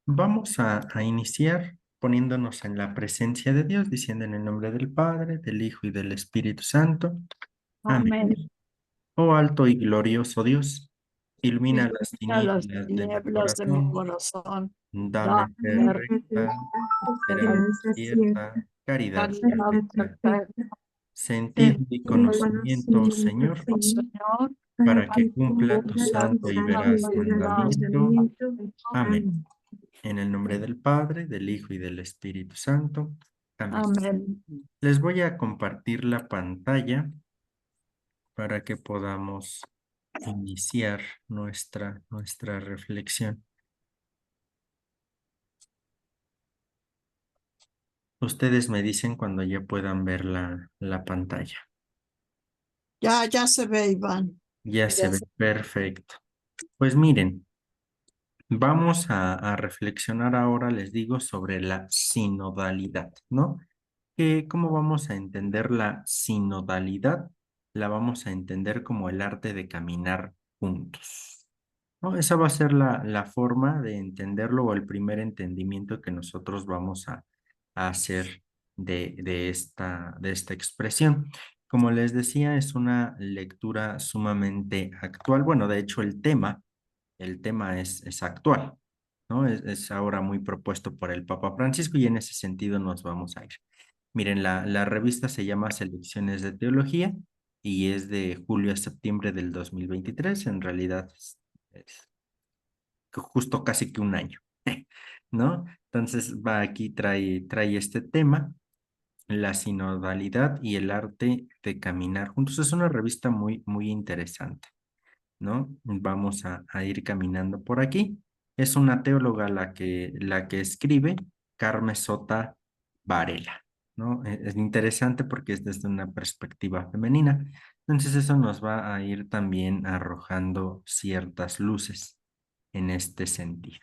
Vamos a iniciar poniéndonos en la presencia de Dios, diciendo en el nombre del Padre, del Hijo y del Espíritu Santo. Amén. Amén. Oh alto y glorioso Dios, ilumina las Ilumina las tinieblas de mi tinieblas de mi corazón, corazón. dame fe Dame recta, esperanza esperanza, cierta, caridad caridad perfecta, perfecta. sentido y Sentido y conocimiento, Señor, conocimiento, Señor, para para que que cumpla tu cumpla santo tu y veraz santo y veraz mandamiento. mandamiento. Amén. En el nombre del Padre, del Hijo y del Espíritu Santo. Amén. Amén. Les voy a compartir la pantalla para que podamos iniciar nuestra reflexión. Ustedes me dicen cuando ya puedan ver la pantalla. Ya se ve, Iván. Ya se Ya ve se... perfecto. Pues miren, vamos a reflexionar ahora, les digo, sobre la sinodalidad, ¿no? ¿Cómo vamos a entender la sinodalidad? La vamos a entender como el arte de caminar juntos, ¿no? Esa va a ser la forma de entenderlo o el primer entendimiento que nosotros vamos a hacer de esta expresión. Como les decía, es una lectura sumamente actual. Bueno, de hecho, el tema es actual, ¿no? Es ahora muy propuesto por el Papa Francisco y en ese sentido nos vamos a ir. Miren, la revista se llama Selecciones de Teología y es de julio a septiembre del 2023. En realidad es justo casi que un año, ¿no? Entonces va aquí, trae este tema, la sinodalidad y el arte de caminar juntos. Es una revista muy interesante, ¿no? Vamos a ir caminando por aquí. Es una teóloga la que escribe, Carme Sota Varela, ¿no? Es interesante porque es desde una perspectiva femenina. Entonces eso nos va a ir también arrojando ciertas luces en este sentido,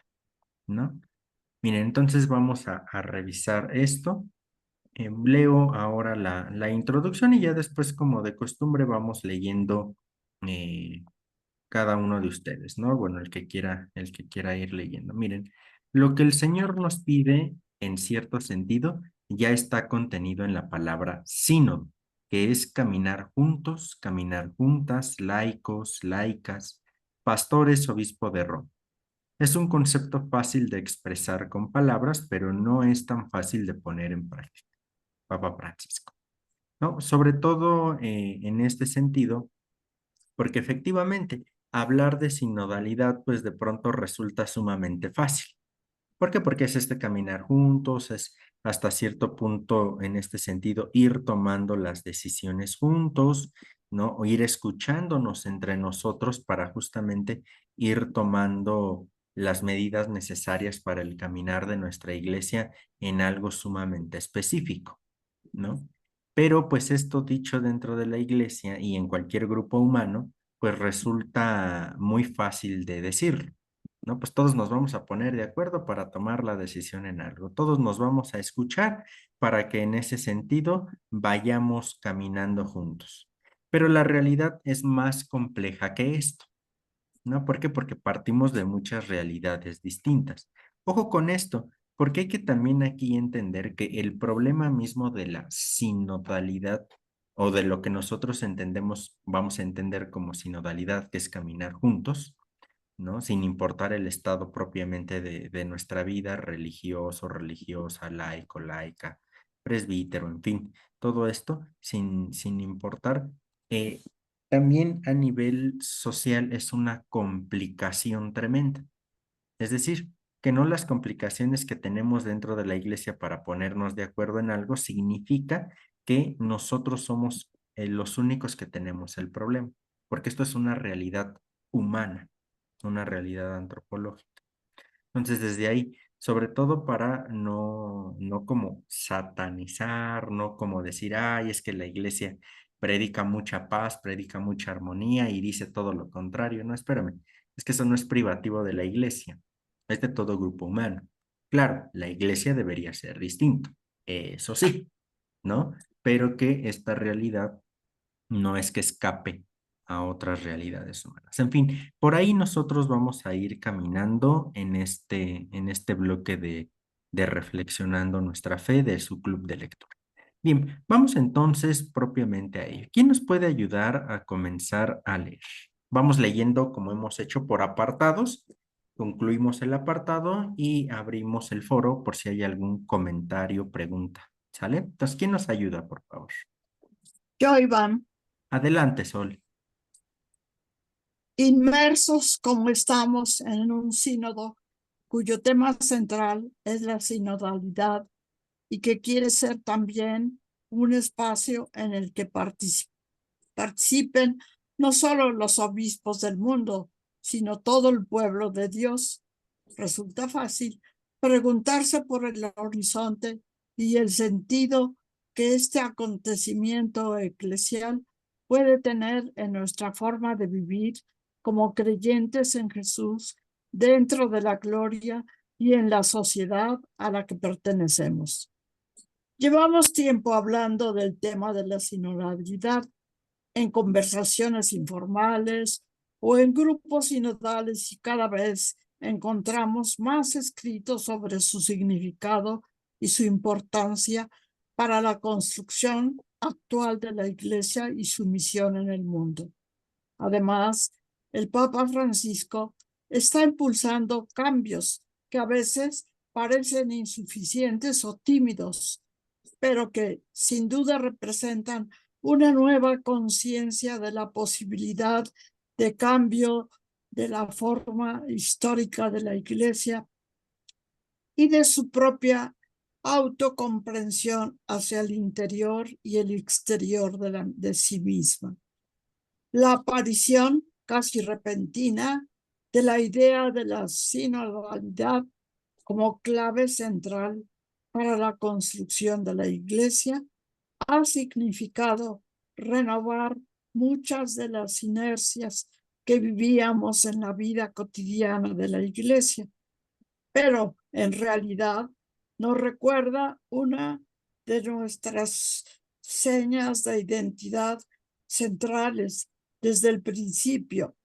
¿no? Miren, entonces vamos a revisar esto. Leo ahora la introducción y ya después, como de costumbre, vamos leyendo eh, cada uno de ustedes, ¿no? Bueno, el que quiera ir leyendo. Miren, lo que el Señor nos pide, en cierto sentido, ya está contenido en la palabra sínodo, que es caminar juntos, caminar juntas, laicos, laicas, pastores, obispo de Roma. Es un concepto fácil de expresar con palabras, pero no es tan fácil de poner en práctica. Papa Francisco, ¿no? Sobre todo en este sentido, porque efectivamente hablar de sinodalidad pues de pronto resulta sumamente fácil. ¿Por qué? Porque es este caminar juntos, es hasta cierto punto en este sentido ir tomando las decisiones juntos, ¿no? O ir escuchándonos entre nosotros para justamente ir tomando las medidas necesarias para el caminar de nuestra iglesia en algo sumamente específico, ¿no? Pero pues esto dicho dentro de la iglesia y en cualquier grupo humano, pues resulta muy fácil de decir, ¿no? Pues todos nos vamos a poner de acuerdo para tomar la decisión en algo, todos nos vamos a escuchar para que en ese sentido vayamos caminando juntos. Pero la realidad es más compleja que esto, ¿no? ¿Por qué? Porque partimos de muchas realidades distintas. Ojo con esto, porque hay que también aquí entender que el problema mismo de la sinodalidad o de lo que nosotros entendemos, vamos a entender como sinodalidad, que es caminar juntos, ¿no? Sin importar el estado propiamente de nuestra vida, religioso, religiosa, laico, laica, presbítero, en fin, todo esto sin importar. eh, También a nivel social es una complicación tremenda. Es decir, que no las complicaciones que tenemos dentro de la iglesia para ponernos de acuerdo en algo significa que nosotros somos los únicos que tenemos el problema, porque esto es una realidad humana, una realidad antropológica. Entonces, desde ahí, sobre todo para no como satanizar, no como decir, ay, es que la iglesia predica mucha paz, predica mucha armonía y dice todo lo contrario. No, espérame, es que eso no es privativo de la iglesia, es de todo grupo humano. Claro, la iglesia debería ser distinto, eso sí, ¿no? Pero que esta realidad no es que escape a otras realidades humanas. En fin, por ahí nosotros vamos a ir caminando en este bloque de reflexionando nuestra fe de su club de lectura. Bien, vamos entonces propiamente a ello. ¿Quién nos puede ayudar a comenzar a leer? Vamos leyendo como hemos hecho por apartados. Concluimos el apartado y abrimos el foro por si hay algún comentario, pregunta. ¿Sale? Entonces, ¿quién nos ayuda, por favor? Yo, Iván, Adelante, Sol. inmersos como estamos en un sínodo cuyo tema central es la sinodalidad y que quiere ser también un espacio en el que participen no solo los obispos del mundo, sino todo el pueblo de Dios. Resulta fácil preguntarse por el horizonte y el sentido que este acontecimiento eclesial puede tener en nuestra forma de vivir como creyentes en Jesús dentro de la gloria y en la sociedad a la que pertenecemos. Llevamos tiempo hablando del tema de la sinodalidad en conversaciones informales o en grupos sinodales y cada vez encontramos más escritos sobre su significado y su importancia para la construcción actual de la Iglesia y su misión en el mundo. Además, el Papa Francisco está impulsando cambios que a veces parecen insuficientes o tímidos, pero que sin duda representan una nueva conciencia de la posibilidad de cambio de la forma histórica de la Iglesia y de su propia autocomprensión hacia el interior y el exterior de sí misma. La aparición casi repentina de la idea de la sinodalidad como clave central para la construcción de la Iglesia ha significado renovar muchas de las inercias que vivíamos en la vida cotidiana de la Iglesia, pero en realidad nos recuerda una de nuestras señas de identidad centrales desde el principio: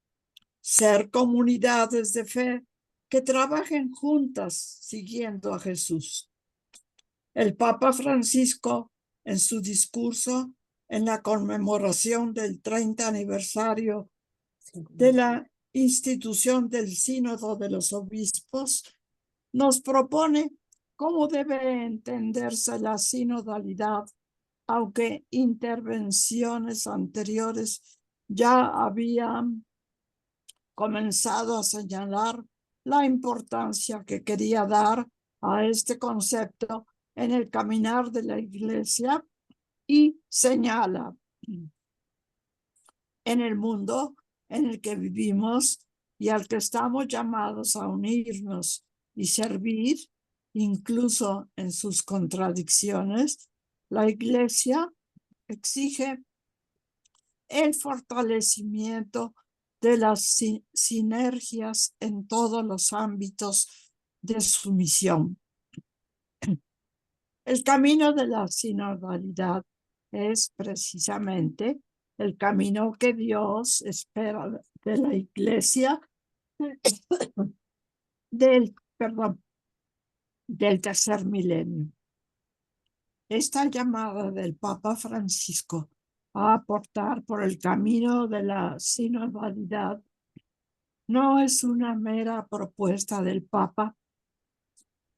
ser comunidades de fe que trabajen juntas siguiendo a Jesús. El Papa Francisco, en su discurso en la conmemoración del 30 aniversario de la institución del Sínodo de los Obispos, nos propone cómo debe entenderse la sinodalidad, aunque intervenciones anteriores ya habían comenzado a señalar la importancia que quería dar a este concepto en el caminar de la Iglesia, y señala: en el mundo en el que vivimos y al que estamos llamados a unirnos y servir, incluso en sus contradicciones, la Iglesia exige el fortalecimiento de las sinergias en todos los ámbitos de su misión. El camino de la sinodalidad es precisamente el camino que Dios espera de la Iglesia del tercer milenio. Esta llamada del Papa Francisco a aportar por el camino de la sinodalidad no es una mera propuesta del Papa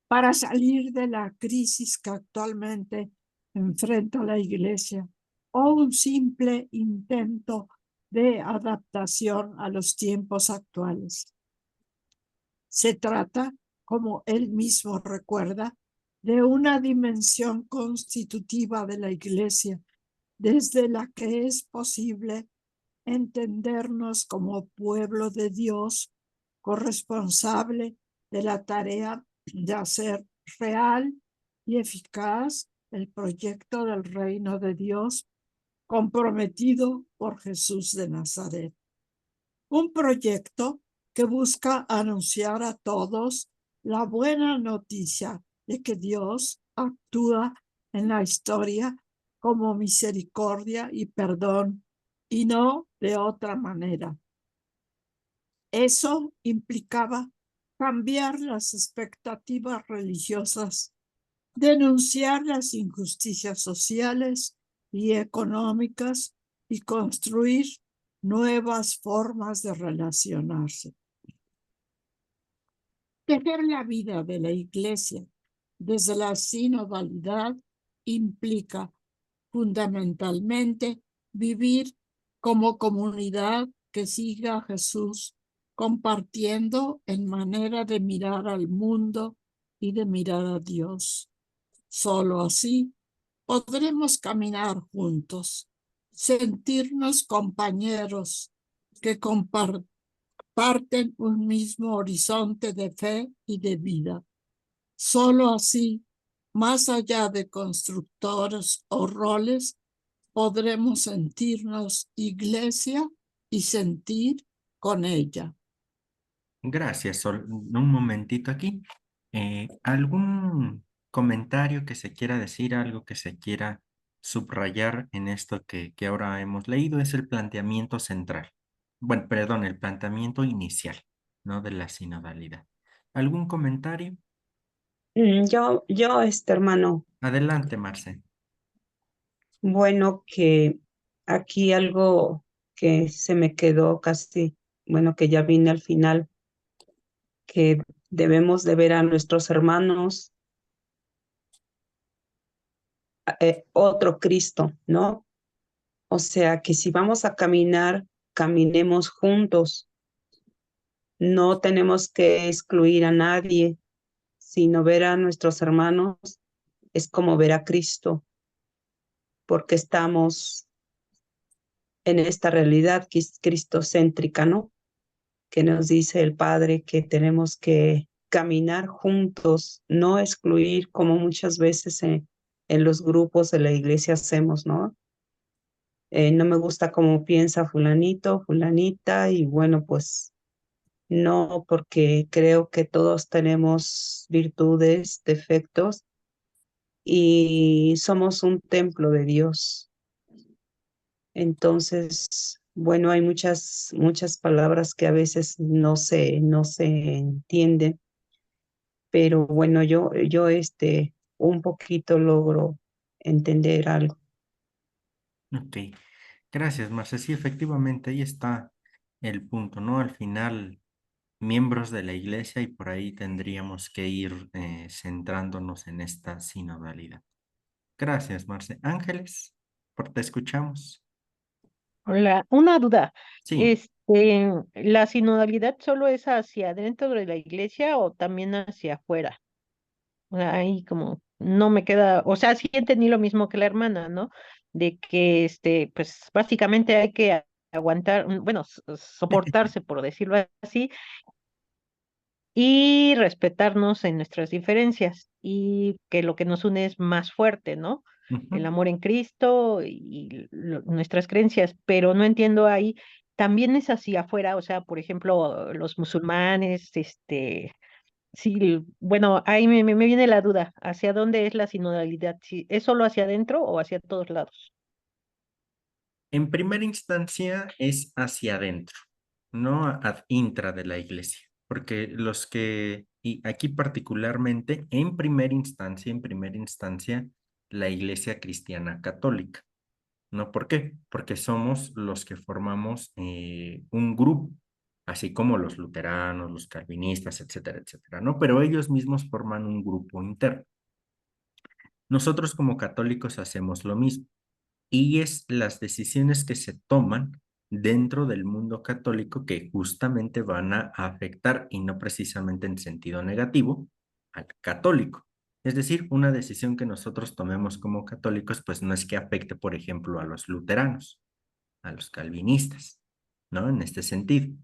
para salir de la crisis que actualmente enfrenta la Iglesia o un simple intento de adaptación a los tiempos actuales. Se trata, como él mismo recuerda, de una dimensión constitutiva de la Iglesia, desde la que es posible entendernos como pueblo de Dios, corresponsable de la tarea de hacer real y eficaz el proyecto del reino de Dios comprometido por Jesús de Nazaret. Un proyecto que busca anunciar a todos la buena noticia de que Dios actúa en la historia como misericordia y perdón y no de otra manera. Eso implicaba cambiar las expectativas religiosas, denunciar las injusticias sociales y económicas y construir nuevas formas de relacionarse. Tejer la vida de la Iglesia desde la sinodalidad implica fundamentalmente vivir como comunidad que siga a Jesús, compartiendo en manera de mirar al mundo y de mirar a Dios. Solo así podremos caminar juntos, sentirnos compañeros que comparten un mismo horizonte de fe y de vida. Solo así, más allá de constructores o roles, podremos sentirnos iglesia y sentir con ella. Gracias, Sol. Un momentito aquí. ¿Algún comentario que se quiera decir, algo que se quiera subrayar en esto que ahora hemos leído? Es el planteamiento central. Bueno, perdón, el planteamiento inicial, ¿no? De la sinodalidad. ¿Algún comentario? Hermano, Adelante, Marce. bueno, que aquí algo que se me quedó casi, bueno, que ya vine al final, que debemos de ver a nuestros hermanos, otro Cristo, ¿no? O sea, que si vamos a caminar, caminemos juntos. No tenemos que excluir a nadie, sino ver a nuestros hermanos es como ver a Cristo, porque estamos en esta realidad que es cristocéntrica, ¿no? Que nos dice el Padre que tenemos que caminar juntos, no excluir como muchas veces en los grupos de la iglesia hacemos, ¿no? No me gusta cómo piensa fulanito, fulanita, y bueno, pues no, porque creo que todos tenemos virtudes, defectos, y somos un templo de Dios. Entonces, bueno, hay muchas palabras que a veces no se entienden, pero bueno, yo un poquito logro entender algo. Ok. Gracias, Marce. Sí, efectivamente, ahí está el punto, ¿no? Al final, miembros de la iglesia y por ahí tendríamos que ir centrándonos en esta sinodalidad. Gracias, Marce. Ángeles, por te escuchamos. Hola, una duda. Sí. ¿La sinodalidad solo es hacia adentro de la iglesia o también hacia afuera? O sea, ahí como no me queda, o sea, sí entendí lo mismo que la hermana, ¿no? De que pues básicamente hay que aguantar, bueno, soportarse, por decirlo así, y respetarnos en nuestras diferencias y que lo que nos une es más fuerte, ¿no? El Ujú. amor en Cristo y nuestras creencias, pero no entiendo ahí, también es hacia afuera, o sea, por ejemplo, los musulmanes, sí, bueno, ahí me viene la duda, ¿hacia dónde es la sinodalidad? ¿Si es solo hacia adentro o hacia todos lados? En primera instancia es hacia adentro, no ad intra de la iglesia, porque y aquí particularmente, en primera instancia, la iglesia cristiana católica. ¿No? ¿Por qué? Porque somos los que formamos un grupo, así como los luteranos, los calvinistas, etcétera, etcétera, ¿no? Pero ellos mismos forman un grupo interno. Nosotros como católicos hacemos lo mismo y es las decisiones que se toman dentro del mundo católico que justamente van a afectar, y no precisamente en sentido negativo, al católico. Es decir, una decisión que nosotros tomemos como católicos, pues no es que afecte, por ejemplo, a los luteranos, a los calvinistas, ¿no? En este sentido.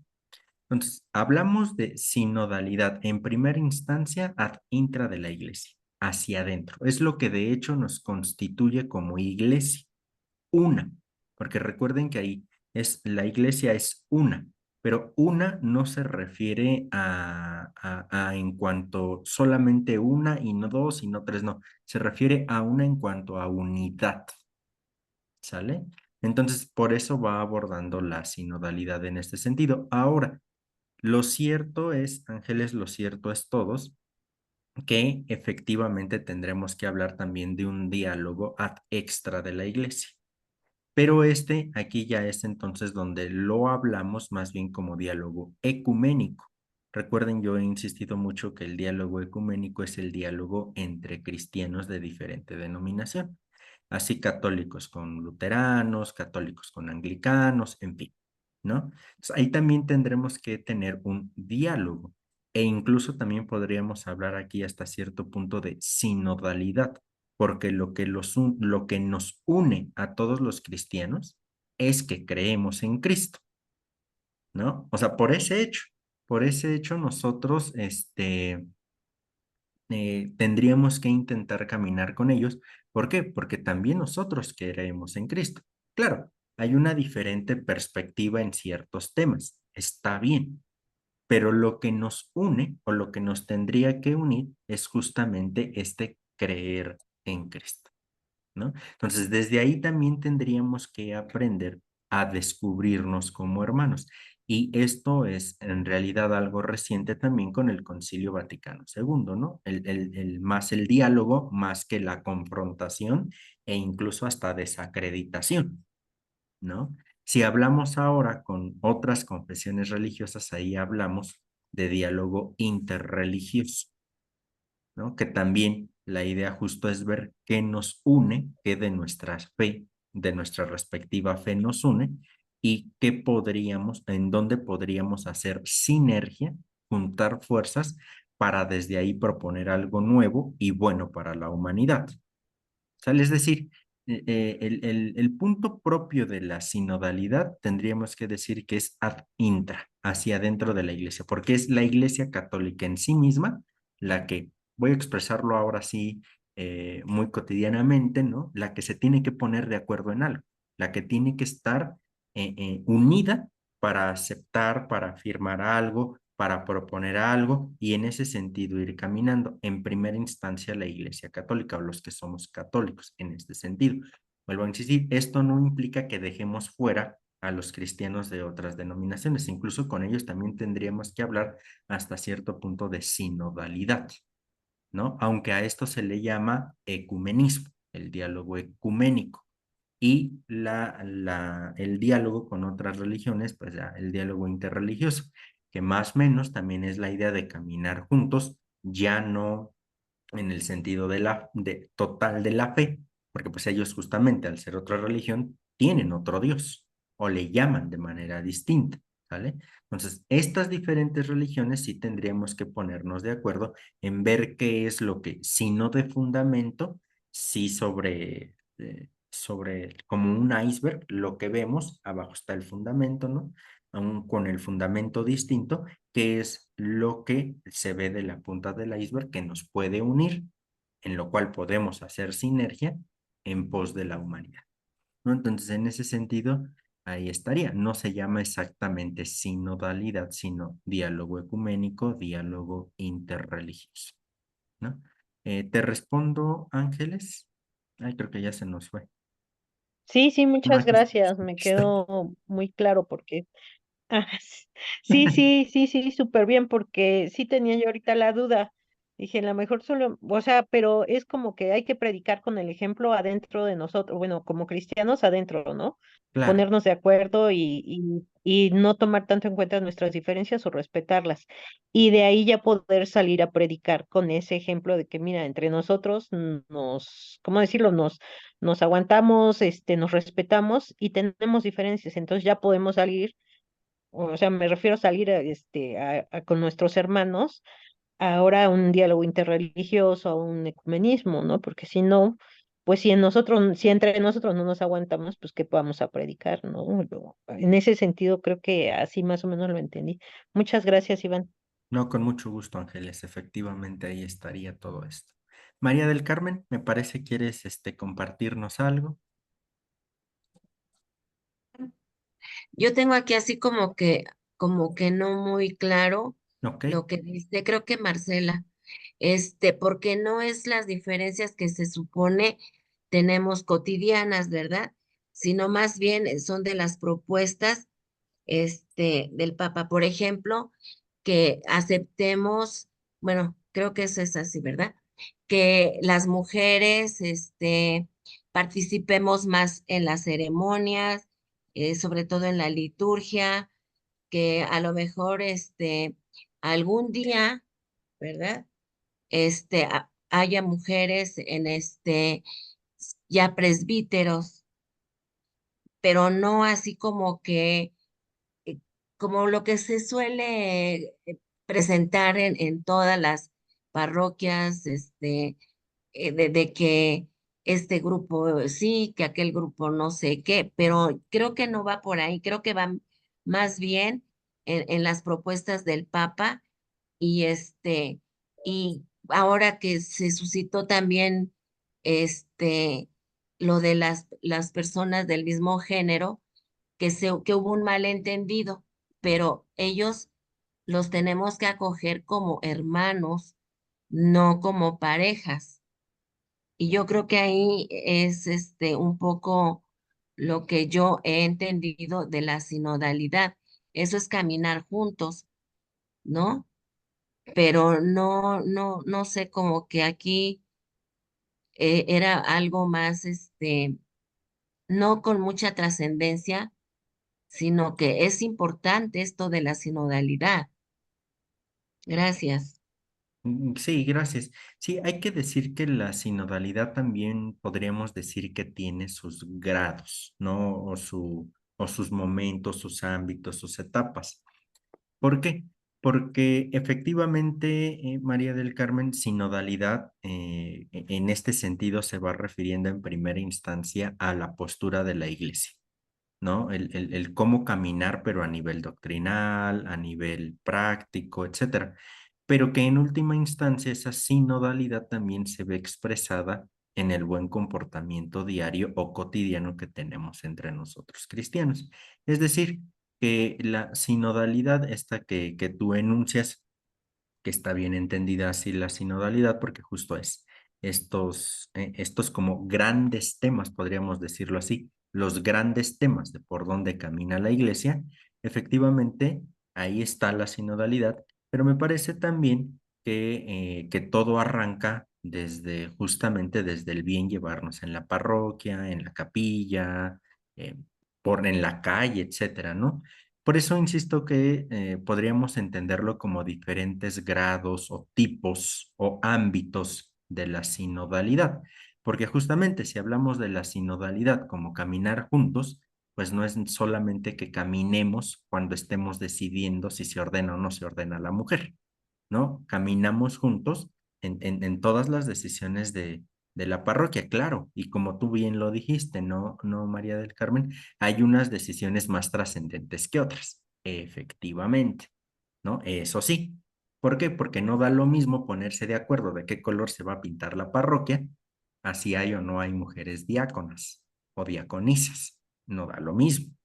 Entonces, hablamos de sinodalidad en primera instancia ad intra de la iglesia, hacia adentro. Es lo que de hecho nos constituye como iglesia, una, porque recuerden que ahí la iglesia es una, pero una no se refiere a en cuanto solamente una y no dos y no tres, no, se refiere a una en cuanto a unidad, ¿sale? Entonces, por eso va abordando la sinodalidad en este sentido. Ahora, lo cierto es, Ángeles, lo cierto es todos, que efectivamente tendremos que hablar también de un diálogo ad extra de la iglesia. Pero aquí ya es entonces donde lo hablamos más bien como diálogo ecuménico. Recuerden, yo he insistido mucho que el diálogo ecuménico es el diálogo entre cristianos de diferente denominación, así católicos con luteranos, católicos con anglicanos, en fin, ¿no? Entonces, ahí también tendremos que tener un diálogo e incluso también podríamos hablar aquí hasta cierto punto de sinodalidad, porque lo que nos une a todos los cristianos es que creemos en Cristo, ¿no? O sea, por ese hecho nosotros, tendríamos que intentar caminar con ellos. ¿Por qué? Porque también nosotros creemos en Cristo. Claro, hay una diferente perspectiva en ciertos temas, está bien, pero lo que nos une o lo que nos tendría que unir es justamente este creer en Cristo, ¿no? Entonces, desde ahí también tendríamos que aprender a descubrirnos como hermanos. Y esto es en realidad algo reciente también con el Concilio Vaticano II, ¿no? Más el diálogo, más que la confrontación e incluso hasta desacreditación, ¿no? Si hablamos ahora con otras confesiones religiosas, ahí hablamos de diálogo interreligioso, ¿no? Que también la idea justo es ver qué nos une, qué de nuestra fe, de nuestra respectiva fe nos une y qué podríamos, en dónde podríamos hacer sinergia, juntar fuerzas para desde ahí proponer algo nuevo y bueno para la humanidad. ¿Sale? Es decir, el punto propio de la sinodalidad tendríamos que decir que es ad intra, hacia adentro de la iglesia, porque es la iglesia católica en sí misma la que, voy a expresarlo ahora sí muy cotidianamente, ¿no? La que se tiene que poner de acuerdo en algo, la que tiene que estar unida para aceptar, para afirmar algo, para proponer algo y en ese sentido ir caminando. En primera instancia la Iglesia Católica o los que somos católicos en este sentido. Vuelvo a insistir, esto no implica que dejemos fuera a los cristianos de otras denominaciones, incluso con ellos también tendríamos que hablar hasta cierto punto de sinodalidad, ¿no? Aunque a esto se le llama ecumenismo, el diálogo ecuménico y el diálogo con otras religiones, pues ya, el diálogo interreligioso, que más o menos también es la idea de caminar juntos, ya no en el sentido total de la fe, porque pues ellos justamente al ser otra religión tienen otro Dios o le llaman de manera distinta, ¿vale? Entonces, estas diferentes religiones sí tendríamos que ponernos de acuerdo en ver qué es lo que, si no de fundamento, sí sobre como un iceberg, lo que vemos, abajo está el fundamento, ¿no? Aún con el fundamento distinto, que es lo que se ve de la punta del iceberg que nos puede unir, en lo cual podemos hacer sinergia en pos de la humanidad, ¿no? Entonces, en ese sentido, ahí estaría. No se llama exactamente sinodalidad, sino diálogo ecuménico, diálogo interreligioso, ¿no? ¿Te respondo, Ángeles? Ay, creo que ya se nos fue. Sí, sí, No, muchas gracias. Me aquí estoy. quedó muy claro porque ah, sí, sí, sí, sí, súper bien, porque sí tenía yo ahorita la duda. Dije, a lo mejor solo, o sea, pero es como que hay que predicar con el ejemplo adentro de nosotros, bueno, como cristianos adentro, ¿no? Claro, Ponernos de acuerdo y no tomar tanto en cuenta nuestras diferencias o respetarlas. Y de ahí ya poder salir a predicar con ese ejemplo de que, mira, entre nosotros ¿cómo decirlo? Nos aguantamos, nos respetamos y tenemos diferencias. Entonces ya podemos salir, o sea, me refiero a salir con nuestros hermanos, ahora a un diálogo interreligioso, a un ecumenismo, ¿no? Porque si no, pues si entre nosotros no nos aguantamos, pues qué vamos a predicar, ¿no? En ese sentido, creo que así más o menos lo entendí. Muchas gracias, Iván. no, con mucho gusto, Ángeles. Efectivamente, ahí estaría todo esto. María del Carmen, me parece quieres compartirnos algo. Yo tengo aquí así como que no muy claro Ok, lo que dice, creo que Marcela, porque no es las diferencias que se supone tenemos cotidianas, ¿verdad? sino más bien son de las propuestas del Papa. Por ejemplo, que aceptemos, bueno, creo que eso es así, ¿verdad? Que las mujeres, participemos más en las ceremonias, sobre todo en la liturgia, que a lo mejor, algún día, ¿verdad? Haya mujeres en ya presbíteros, pero no así como que eh, como lo que se suele presentar en todas las parroquias, de que este grupo sí, que aquel grupo no sé qué, pero creo que no va por ahí, creo que va más bien en las propuestas del Papa y y ahora que se suscitó también lo de las personas del mismo género, que hubo un malentendido, pero ellos los tenemos que acoger como hermanos, no como parejas. Y yo creo que ahí es un poco lo que yo he entendido de la sinodalidad. Eso es caminar juntos, ¿no? Pero no sé, como que aquí era algo más, no con mucha trascendencia, sino que es importante esto de la sinodalidad. Gracias. Sí, gracias. Sí, hay que decir que la sinodalidad también podríamos decir que tiene sus grados, ¿no? O sus momentos, sus ámbitos, sus etapas. ¿Por qué? Porque efectivamente, María del Carmen, sinodalidad en este sentido se va refiriendo en primera instancia a la postura de la iglesia, ¿no? El cómo caminar, pero a nivel doctrinal, a nivel práctico, etcétera. Pero que en última instancia esa sinodalidad también se ve expresada en el buen comportamiento diario o cotidiano que tenemos entre nosotros cristianos. Es decir, que la sinodalidad, esta que tú enuncias, que está bien entendida así la sinodalidad, porque justo es estos como grandes temas, podríamos decirlo así, los grandes temas de por dónde camina la iglesia, efectivamente, ahí está la sinodalidad, pero me parece también que todo arranca desde justamente desde el bien llevarnos en la parroquia, en la capilla, eh, en la calle, etcétera, ¿no? Por eso insisto que podríamos entenderlo como diferentes grados o tipos o ámbitos de la sinodalidad, porque justamente si hablamos de la sinodalidad como caminar juntos, pues no es solamente que caminemos cuando estemos decidiendo si se ordena o no se ordena la mujer, ¿no? Caminamos juntos en todas las decisiones de la parroquia, claro, y como tú bien lo dijiste, no, María del Carmen, hay unas decisiones más trascendentes que otras, efectivamente, ¿no? Eso sí. ¿Por qué? Porque no da lo mismo ponerse de acuerdo de qué color se va a pintar la parroquia, así hay o no hay mujeres diáconas o diaconisas, no da lo mismo,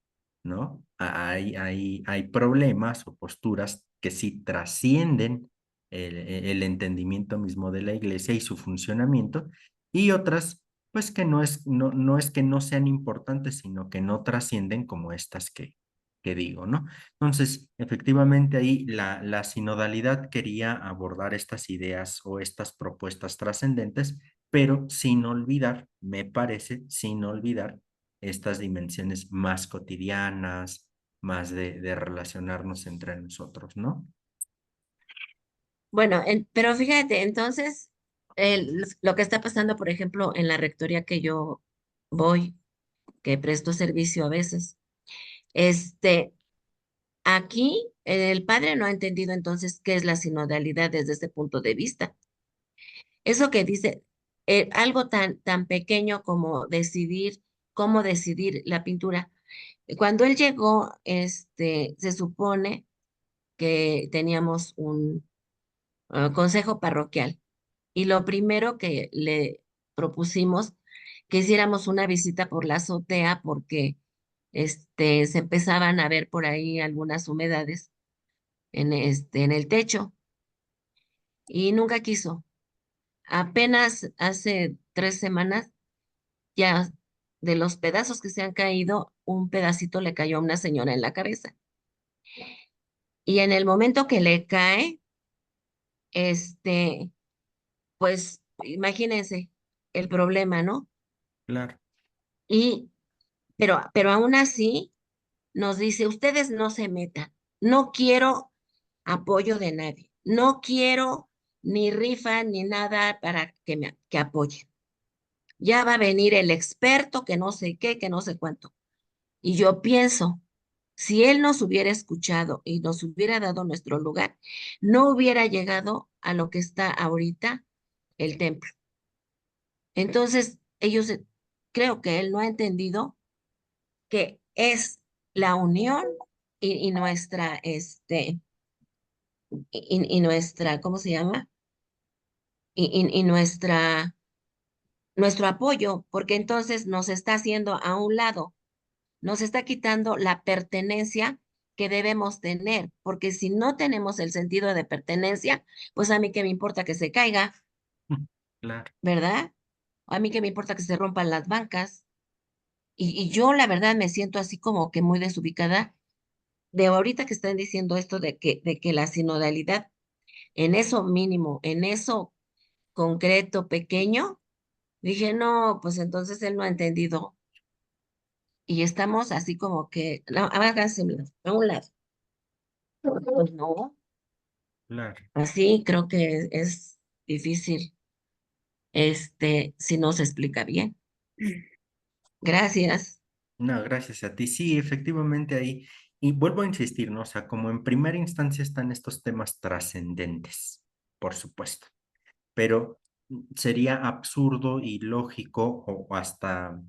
¿no? Hay problemas o posturas que sí trascienden el entendimiento mismo de la iglesia y su funcionamiento, y otras, pues que no es que no sean importantes, sino que no trascienden como estas que digo, ¿no? Entonces, efectivamente ahí la sinodalidad quería abordar estas ideas o estas propuestas trascendentes, pero sin olvidar, me parece, sin olvidar estas dimensiones más cotidianas, más de relacionarnos entre nosotros, ¿no? Bueno, pero fíjate, entonces, lo que está pasando, por ejemplo, en la rectoría que yo voy, que presto servicio a veces, este, aquí el padre no ha entendido entonces qué es la sinodalidad desde ese punto de vista. Eso que dice, algo tan pequeño como decidir cómo decidir la pintura. Cuando él llegó, se supone que teníamos un consejo parroquial y lo primero que le propusimos que hiciéramos una visita por la azotea porque se empezaban a ver por ahí algunas humedades en el techo y nunca quiso. Apenas hace 3 semanas ya de los pedazos que se han caído, un pedacito le cayó a una señora en la cabeza. Y en el momento que le cae, este, pues imagínense el problema, ¿no? Claro, Y, pero aún así nos dice, ustedes no se metan, no quiero apoyo de nadie, no quiero ni rifa ni nada para que apoye. Ya va a venir el experto que no sé qué, que no sé cuánto. Y yo pienso, si él nos hubiera escuchado y nos hubiera dado nuestro lugar, no hubiera llegado a lo que está ahorita el templo. Entonces, creo que él no ha entendido que es la unión y nuestra, y nuestra, ¿cómo se llama? Y nuestro apoyo, porque entonces nos está haciendo a un lado, nos está quitando la pertenencia que debemos tener, porque si no tenemos el sentido de pertenencia, pues a mí qué me importa que se caiga, claro. ¿verdad? A mí qué me importa que se rompan las bancas. Y yo la verdad me siento así como que muy desubicada de ahorita que están diciendo esto de que la sinodalidad en eso mínimo, en eso concreto, pequeño, dije, no, pues entonces él no ha entendido. Y estamos así como que, no, háganse a un lado. Pues no, Claro. así creo que es difícil, si no se explica bien. Gracias. No, gracias a ti. Sí, efectivamente ahí. Y vuelvo a insistir, ¿no? O sea, como en primera instancia están estos temas trascendentes, por supuesto, pero sería absurdo y lógico o hasta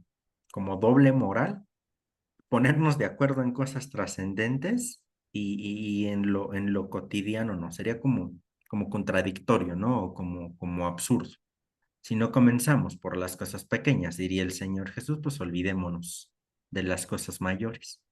como doble moral ponernos de acuerdo en cosas trascendentes y en lo cotidiano, ¿no? Sería como contradictorio, ¿no? O como absurdo. Si no comenzamos por las cosas pequeñas, diría el Señor Jesús, pues olvidémonos de las cosas mayores.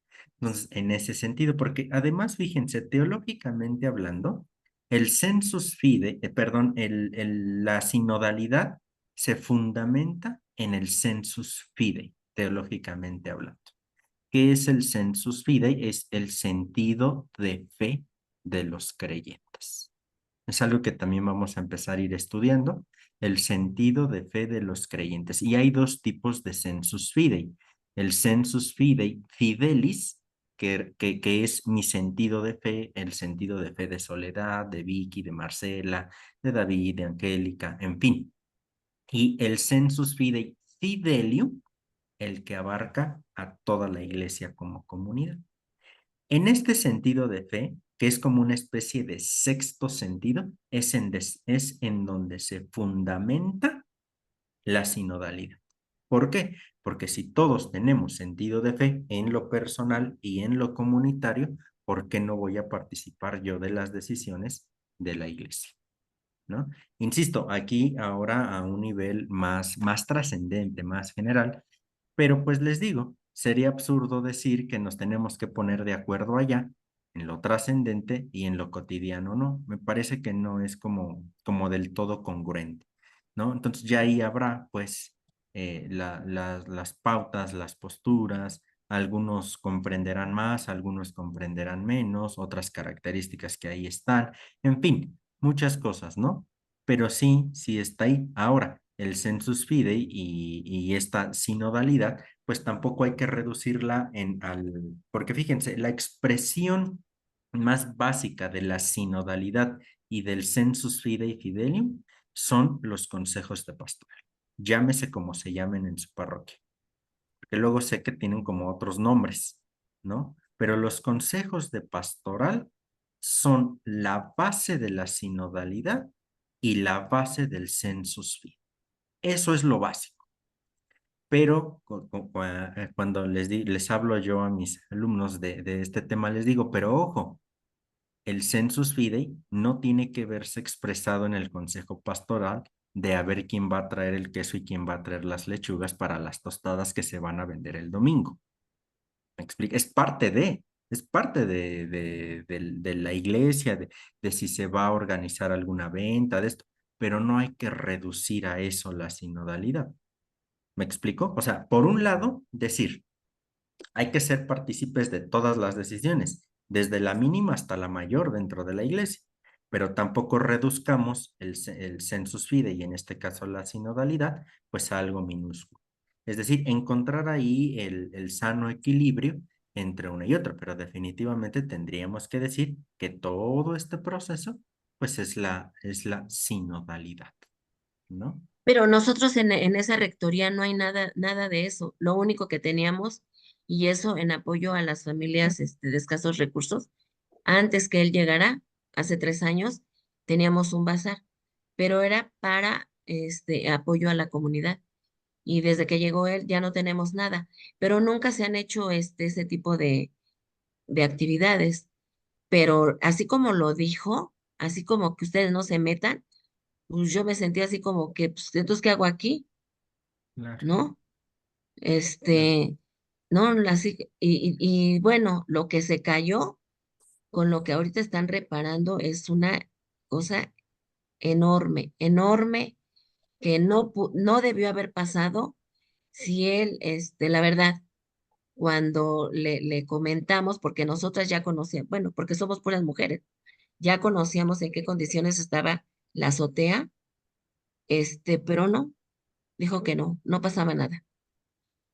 Entonces, en ese sentido, porque además, fíjense, teológicamente hablando, el sensus fide, perdón, la sinodalidad se fundamenta en el sensus fide, teológicamente hablando. ¿Qué es el sensus fide? Es el sentido de fe de los creyentes. Es algo que también vamos a empezar a ir estudiando, el sentido de fe de los creyentes. Y hay dos tipos de sensus fidei. El sensus fidei fidelis, que es mi sentido de fe, el sentido de fe de Soledad, de Vicky, de Marcela, de David, de Angélica, en fin. Y el sensus fidei fidelium, el que abarca a toda la iglesia como comunidad. En este sentido de fe, que es como una especie de sexto sentido, es en donde se fundamenta la sinodalidad. ¿Por qué? Porque si todos tenemos sentido de fe en lo personal y en lo comunitario, ¿por qué no voy a participar yo de las decisiones de la iglesia? ¿No? Insisto, aquí ahora a un nivel más trascendente, más general, pero pues les digo, sería absurdo decir que nos tenemos que poner de acuerdo allá en lo trascendente y en lo cotidiano, ¿no? Me parece que no es como del todo congruente, ¿no? Entonces ya ahí habrá pues las pautas, las posturas, algunos comprenderán más, algunos comprenderán menos, otras características que ahí están, en fin, muchas cosas, ¿no? Pero sí está ahí. Ahora, el sensus fidei y esta sinodalidad, pues tampoco hay que reducirla porque fíjense, la expresión más básica de la sinodalidad y del sensus fidei fidelium son los consejos de pastoral. Llámese como se llamen en su parroquia, porque luego sé que tienen como otros nombres, ¿no? Pero los consejos de pastoral son la base de la sinodalidad y la base del sensus fidei. Eso es lo básico. Pero cuando les hablo yo a mis alumnos de este tema, les digo, pero ojo, el sensus fidei no tiene que verse expresado en el consejo pastoral de a ver quién va a traer el queso y quién va a traer las lechugas para las tostadas que se van a vender el domingo. ¿Me explico? Es parte de la iglesia, de si se va a organizar alguna venta, de esto, pero no hay que reducir a eso la sinodalidad. ¿Me explico? O sea, por un lado, decir, hay que ser partícipes de todas las decisiones, desde la mínima hasta la mayor dentro de la iglesia, pero tampoco reduzcamos el sensus fidei, y en este caso la sinodalidad, pues a algo minúsculo. Es decir, encontrar ahí el sano equilibrio entre una y otra, pero definitivamente tendríamos que decir que todo este proceso, pues es la sinodalidad, ¿no? Pero nosotros en esa rectoría no hay nada, nada de eso. Lo único que teníamos, y eso en apoyo a las familias de escasos recursos, antes que él llegara, hace 3 años, teníamos un bazar, pero era para apoyo a la comunidad. Y desde que llegó él ya no tenemos nada, pero nunca se han hecho ese tipo de actividades. Pero así como lo dijo, así como que ustedes no se metan, pues yo me sentí así como que, pues, entonces, ¿qué hago aquí? Claro, ¿No? claro. Este, no, y bueno, lo que se cayó con lo que ahorita están reparando es una cosa enorme, enorme, que no debió haber pasado si él, la verdad, cuando le comentamos, porque nosotras ya conocíamos, bueno, porque somos puras mujeres, ya conocíamos en qué condiciones estaba la azotea, pero no, dijo que no, no pasaba nada.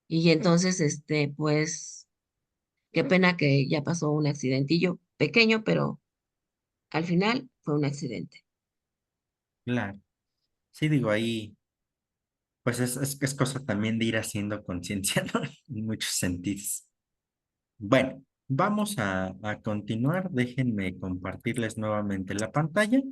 Y entonces, pues, qué pena que ya pasó un accidentillo pequeño, pero al final fue un accidente. Claro. Sí, digo, ahí, pues es cosa también de ir haciendo conciencia, ¿no? En muchos sentidos. Bueno, vamos a continuar. Déjenme compartirles nuevamente la pantalla.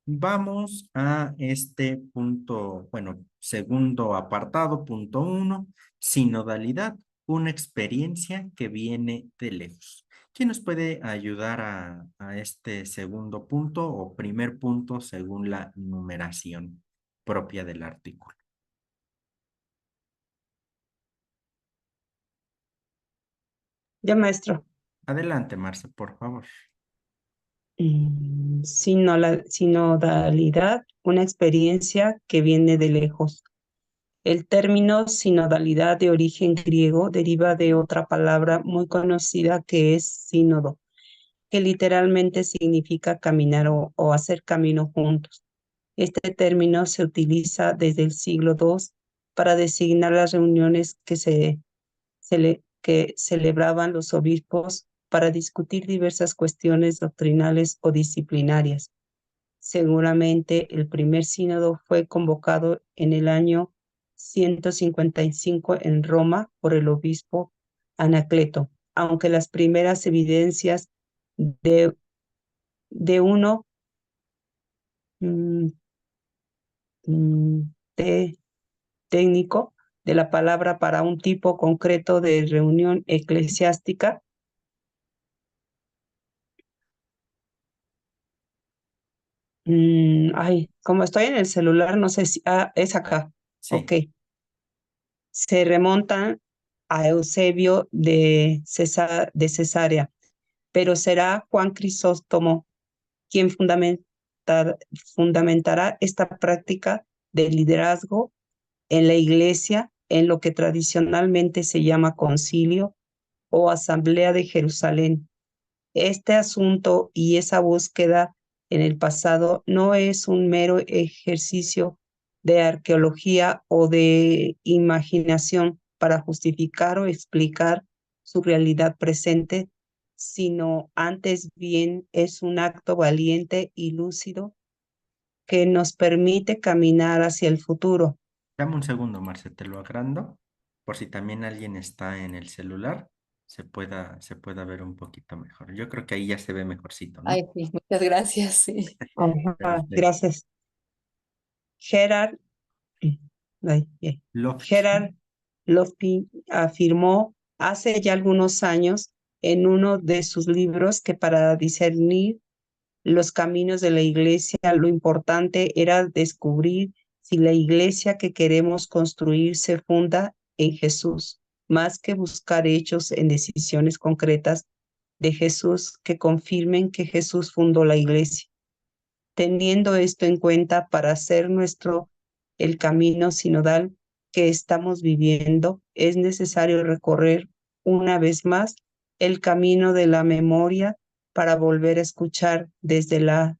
Vamos a este punto, bueno, segundo apartado, punto 1, sinodalidad, una experiencia que viene de lejos. ¿Quién nos puede ayudar a este segundo punto o primer punto según la numeración propia del artículo? Ya, maestro. Adelante, Marce, por favor. Sinodalidad, una experiencia que viene de lejos. El término sinodalidad de origen griego deriva de otra palabra muy conocida que es sínodo, que literalmente significa caminar o hacer camino juntos. Este término se utiliza desde el siglo II para designar las reuniones que celebraban los obispos para discutir diversas cuestiones doctrinales o disciplinarias. Seguramente el primer sínodo fue convocado en el año 155 en Roma por el obispo Anacleto, aunque las primeras evidencias de, de uno mm, mm, de técnico de la palabra para un tipo concreto de reunión eclesiástica. Como estoy en el celular, no sé si es acá. Sí, Ok. Se remontan a Eusebio de Cesarea, pero será Juan Crisóstomo quien fundamentará esta práctica de liderazgo en la iglesia en lo que tradicionalmente se llama concilio o asamblea de Jerusalén. Este asunto y esa búsqueda en el pasado no es un mero ejercicio de arqueología o de imaginación para justificar o explicar su realidad presente, sino antes bien es un acto valiente y lúcido que nos permite caminar hacia el futuro. dame un segundo, Marce, te lo agrando, por si también alguien está en el celular, se pueda ver un poquito mejor. Yo creo que ahí ya se ve mejorcito, ¿no? Ay, sí, muchas gracias. Sí. Perfecto. Gracias. Gerard, Lofty, Gerard Lofty afirmó hace ya algunos años en uno de sus libros que para discernir los caminos de la iglesia, lo importante era descubrir si la iglesia que queremos construir se funda en Jesús, más que buscar hechos en decisiones concretas de Jesús que confirmen que Jesús fundó la iglesia. Teniendo esto en cuenta para hacer nuestro el camino sinodal, que estamos viviendo, es necesario recorrer una vez más el camino de la memoria para volver a escuchar desde la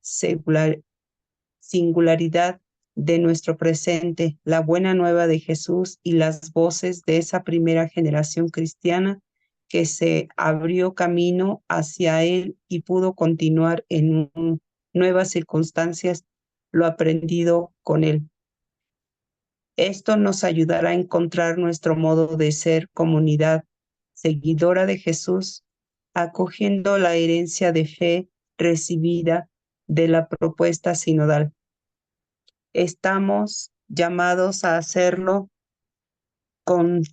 singularidad de nuestro presente la buena nueva de Jesús y las voces de esa primera generación cristiana que se abrió camino hacia él y pudo continuar en nuevas circunstancias lo aprendido con él. Esto nos ayudará a encontrar nuestro modo de ser comunidad seguidora de Jesús, acogiendo la herencia de fe recibida de la propuesta sinodal. Estamos llamados a hacerlo con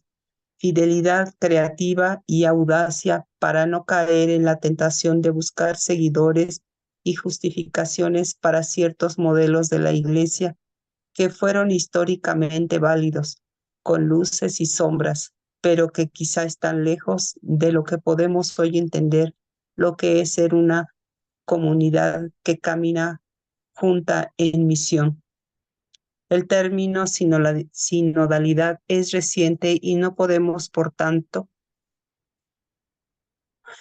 fidelidad creativa y audacia para no caer en la tentación de buscar seguidores y justificaciones para ciertos modelos de la Iglesia que fueron históricamente válidos, con luces y sombras, pero que quizá están lejos de lo que podemos hoy entender, lo que es ser una comunidad que camina junta en misión. El término sinodalidad es reciente y no podemos, por tanto,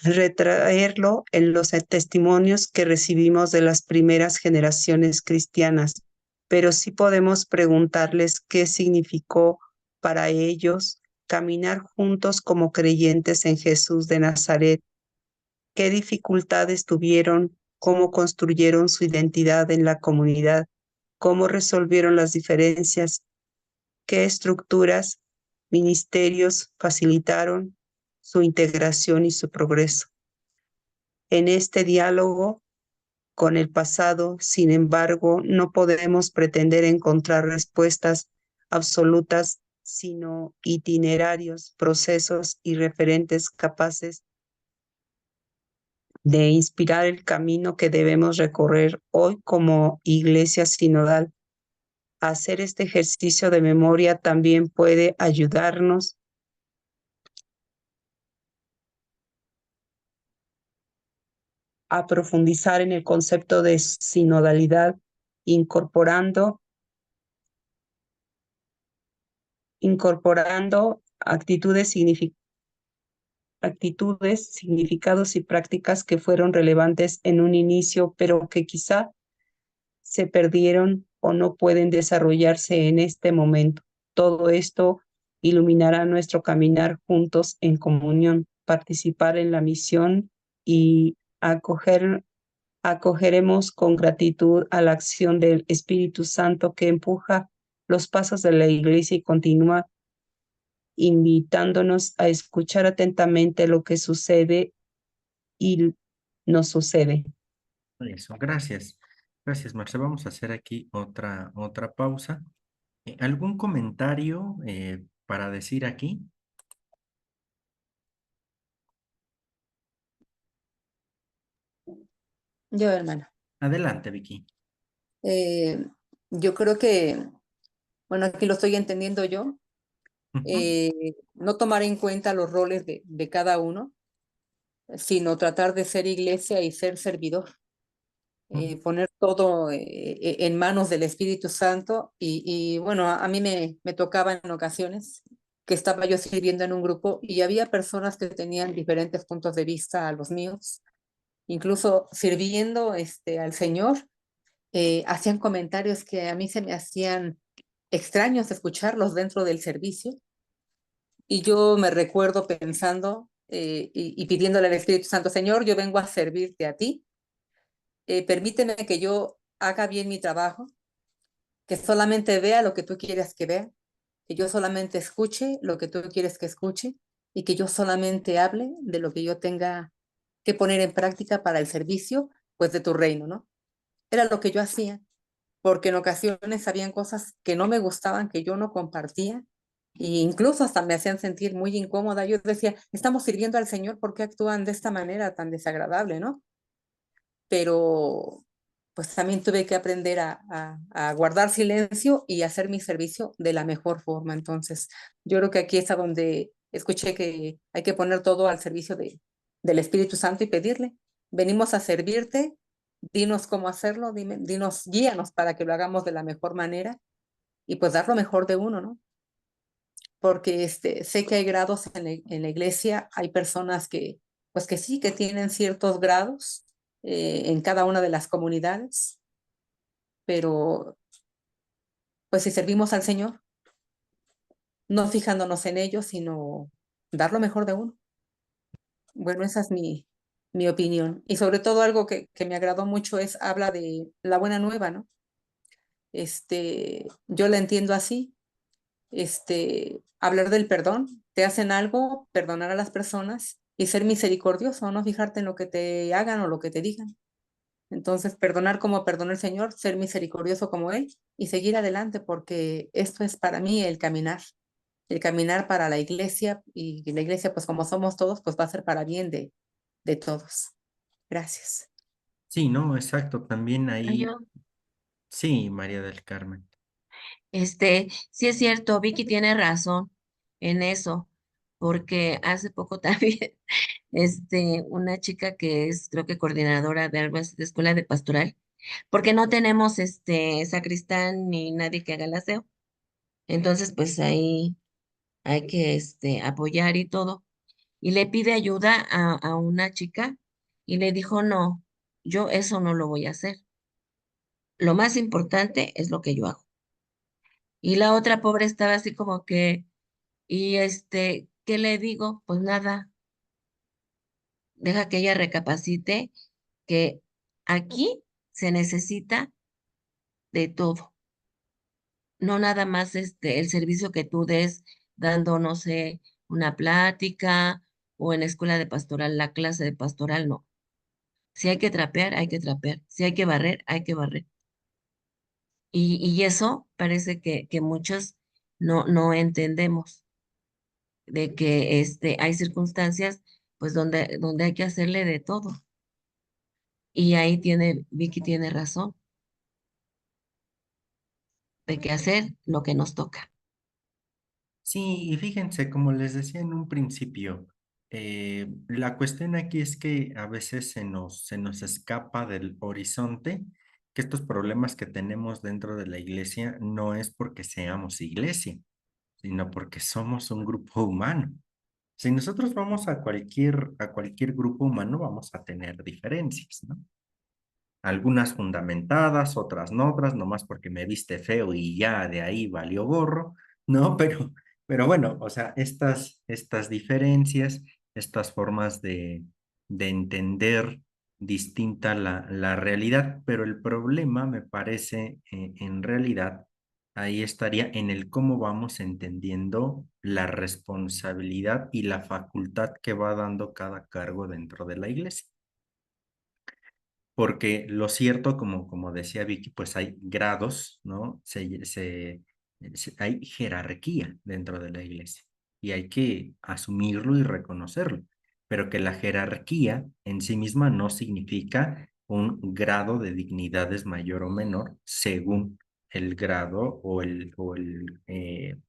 retraerlo en los testimonios que recibimos de las primeras generaciones cristianas, pero sí podemos preguntarles qué significó para ellos caminar juntos como creyentes en Jesús de Nazaret, qué dificultades tuvieron, cómo construyeron su identidad en la comunidad, cómo resolvieron las diferencias, qué estructuras, ministerios facilitaron su integración y su progreso. En este diálogo con el pasado, sin embargo, no podemos pretender encontrar respuestas absolutas, sino itinerarios, procesos y referentes capaces de inspirar el camino que debemos recorrer hoy como iglesia sinodal. Hacer este ejercicio de memoria también puede ayudarnos a profundizar en el concepto de sinodalidad, incorporando actitudes, significados y prácticas que fueron relevantes en un inicio, pero que quizá se perdieron o no pueden desarrollarse en este momento. Todo esto iluminará nuestro caminar juntos en comunión, participar en la misión y acogeremos con gratitud a la acción del Espíritu Santo que empuja los pasos de la Iglesia y continúa invitándonos a escuchar atentamente lo que sucede y nos sucede. Eso, gracias. Gracias, Marce. Vamos a hacer aquí otra pausa. ¿Algún comentario para decir aquí? Yo, hermana, Adelante, Vicky. eh, yo creo que, bueno, aquí lo estoy entendiendo yo, no tomar en cuenta los roles de cada uno, sino tratar de ser iglesia y ser servidor. Poner todo en manos del Espíritu Santo y bueno, a mí me tocaba en ocasiones que estaba yo sirviendo en un grupo y había personas que tenían diferentes puntos de vista a los míos, incluso sirviendo al Señor, hacían comentarios que a mí se me hacían extraños escucharlos dentro del servicio y yo me recuerdo pensando y pidiéndole al Espíritu Santo, Señor, yo vengo a servirte a ti, permíteme que yo haga bien mi trabajo, que solamente vea lo que tú quieres que vea, que yo solamente escuche lo que tú quieres que escuche y que yo solamente hable de lo que yo tenga que poner en práctica para el servicio, pues de tu reino, ¿no? Era lo que yo hacía, porque en ocasiones habían cosas que no me gustaban, que yo no compartía, e incluso hasta me hacían sentir muy incómoda. Yo decía, estamos sirviendo al Señor, ¿por qué actúan de esta manera tan desagradable, no? Pero pues también tuve que aprender a guardar silencio y hacer mi servicio de la mejor forma. Entonces, yo creo que aquí es a donde escuché que hay que poner todo al servicio del Espíritu Santo y pedirle, venimos a servirte, dinos cómo hacerlo, dinos, guíanos para que lo hagamos de la mejor manera y pues dar lo mejor de uno, ¿no? porque sé que hay grados en la iglesia, hay personas que, pues que sí, que tienen ciertos grados en cada una de las comunidades, pero pues si servimos al Señor, no fijándonos en ellos, sino dar lo mejor de uno. Bueno, esa es mi opinión. Y sobre todo algo que me agradó mucho es, habla de la buena nueva, ¿no? Yo la entiendo así, hablar del perdón, te hacen algo, perdonar a las personas y ser misericordioso, no fijarte en lo que te hagan o lo que te digan. Entonces, perdonar como perdonó el Señor, ser misericordioso como Él y seguir adelante, porque esto es para mí el caminar para la iglesia, y la iglesia, pues como somos todos, pues va a ser para bien de todos. Gracias. Sí, no, exacto. También ahí, Yo, sí, María del Carmen. sí es cierto, Vicky tiene razón en eso, porque hace poco también, una chica que es, creo que coordinadora de algo así de escuela de pastoral, porque no tenemos, sacristán ni nadie que haga el aseo. Entonces, pues ahí hay que, apoyar y todo. Y le pide ayuda a una chica y le dijo, no, yo eso no lo voy a hacer. Lo más importante es lo que yo hago. Y la otra pobre estaba así como que, y ¿qué le digo? Pues nada, deja que ella recapacite que aquí se necesita de todo, no nada más el servicio que tú des dando, no sé, una plática o en escuela de pastoral, la clase de pastoral, no. Si hay que trapear, hay que trapear. Si hay que barrer, hay que barrer. Y eso parece que muchos no entendemos, de que hay circunstancias pues donde hay que hacerle de todo. Y ahí Vicky tiene razón, de que hacer lo que nos toca. Sí, y fíjense, como les decía en un principio, la cuestión aquí es que a veces se nos escapa del horizonte que estos problemas que tenemos dentro de la iglesia no es porque seamos iglesia, sino porque somos un grupo humano. Si nosotros vamos a cualquier grupo humano, vamos a tener diferencias, ¿no? Algunas fundamentadas, otras no, otras nomás porque me viste feo y ya de ahí valió gorro, ¿no? Pero bueno, o sea, estas diferencias, estas formas de entender distinta la realidad, pero el problema me parece en realidad ahí estaría en el cómo vamos entendiendo la responsabilidad y la facultad que va dando cada cargo dentro de la iglesia. Porque lo cierto, como decía Vicky, pues hay grados, ¿no? Hay jerarquía dentro de la iglesia y hay que asumirlo y reconocerlo, pero que la jerarquía en sí misma no significa un grado de dignidades mayor o menor según el grado o el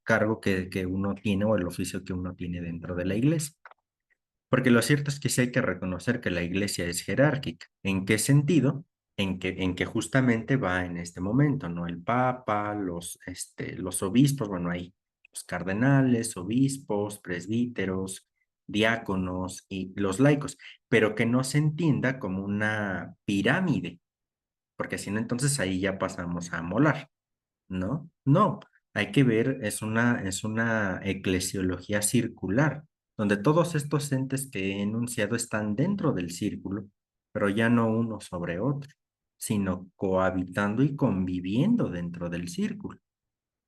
cargo que uno tiene o el oficio que uno tiene dentro de la iglesia. Porque lo cierto es que sí hay que reconocer que la iglesia es jerárquica. ¿En qué sentido? En que justamente va en este momento, ¿no? El papa, los obispos, bueno, hay los cardenales, obispos, presbíteros, diáconos y los laicos, pero que no se entienda como una pirámide, porque si no, entonces ahí ya pasamos a molar. ¿No? No, hay que ver, es una eclesiología circular, donde todos estos entes que he enunciado están dentro del círculo, pero ya no uno sobre otro, sino cohabitando y conviviendo dentro del círculo,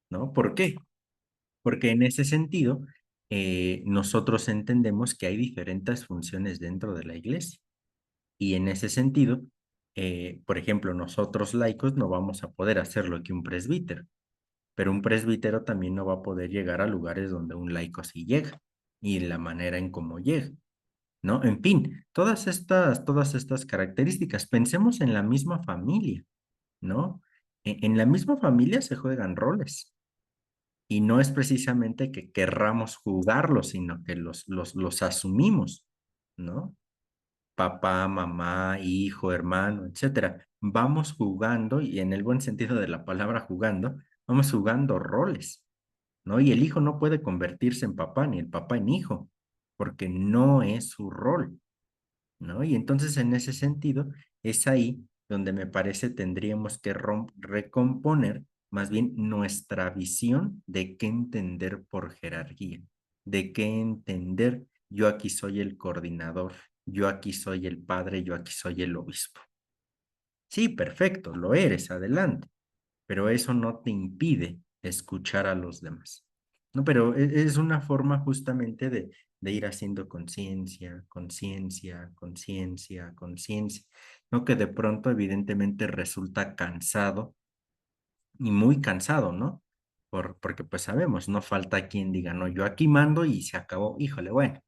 ¿no? ¿Por qué? Porque en ese sentido, nosotros entendemos que hay diferentes funciones dentro de la iglesia. Y en ese sentido, por ejemplo, nosotros laicos no vamos a poder hacer lo que un presbítero, pero un presbítero también no va a poder llegar a lugares donde un laico sí llega y la manera en cómo llega, ¿no? En fin, todas estas características. Pensemos en la misma familia, ¿no? En la misma familia se juegan roles y no es precisamente que querramos jugarlos, sino que los asumimos, ¿no? Papá, mamá, hijo, hermano, etcétera. Vamos jugando, y en el buen sentido de la palabra jugando, vamos jugando roles. ¿no? Y el hijo no puede convertirse en papá, ni el papá en hijo, porque no es su rol, ¿no? Y entonces en ese sentido es ahí donde me parece tendríamos que recomponer más bien nuestra visión de qué entender por jerarquía, de qué entender yo aquí soy el coordinador, yo aquí soy el padre, yo aquí soy el obispo. Sí, perfecto, lo eres, adelante, pero eso no te impide escuchar a los demás. No, pero es una forma justamente de ir haciendo conciencia, conciencia, conciencia, conciencia, ¿no? Que de pronto evidentemente resulta cansado y muy cansado, ¿no? Porque pues sabemos, no falta quien diga, no, yo aquí mando y se acabó, híjole, bueno,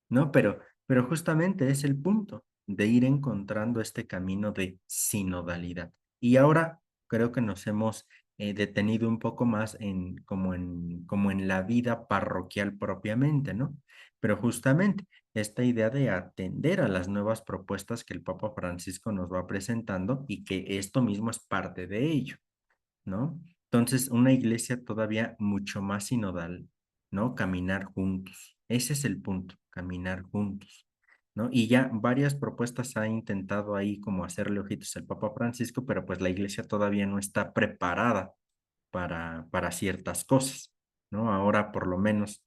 ¿no? Pero justamente es el punto de ir encontrando este camino de sinodalidad. Y ahora creo que nos hemos detenido un poco más como en la vida parroquial propiamente, ¿no? Pero justamente esta idea de atender a las nuevas propuestas que el Papa Francisco nos va presentando y que esto mismo es parte de ello, ¿no? Entonces, una iglesia todavía mucho más sinodal, ¿no? Caminar juntos. Ese es el punto, caminar juntos, ¿no? Y ya varias propuestas ha intentado ahí como hacerle ojitos al Papa Francisco, pero pues la iglesia todavía no está preparada para ciertas cosas, ¿no? Ahora por lo menos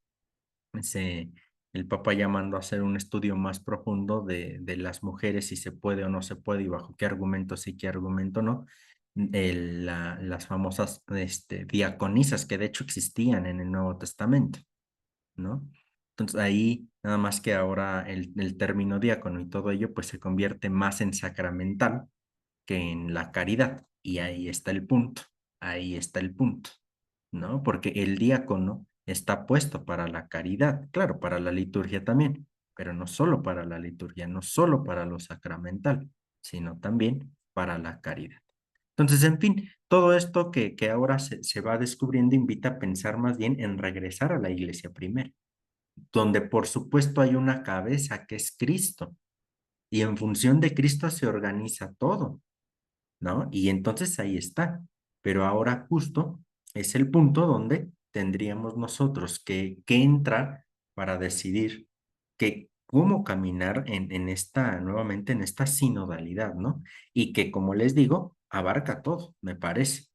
se, el Papa ya mandó a hacer un estudio más profundo de las mujeres, si se puede o no se puede y bajo qué argumento sí, qué argumento no, las famosas diaconisas que de hecho existían en el Nuevo Testamento, ¿no? Entonces ahí, nada más que ahora el término diácono y todo ello, pues se convierte más en sacramental que en la caridad. Y ahí está el punto, ahí está el punto, ¿no? Porque el diácono está puesto para la caridad, claro, para la liturgia también, pero no solo para la liturgia, no solo para lo sacramental, sino también para la caridad. Entonces, en fin, todo esto que ahora se va descubriendo invita a pensar más bien en regresar a la iglesia primero, donde por supuesto hay una cabeza que es Cristo, y en función de Cristo se organiza todo, ¿no? Y entonces ahí está. Pero ahora justo es el punto donde tendríamos nosotros que entrar para decidir cómo caminar en esta, nuevamente en esta sinodalidad, ¿no? Y que, como les digo, abarca todo, me parece,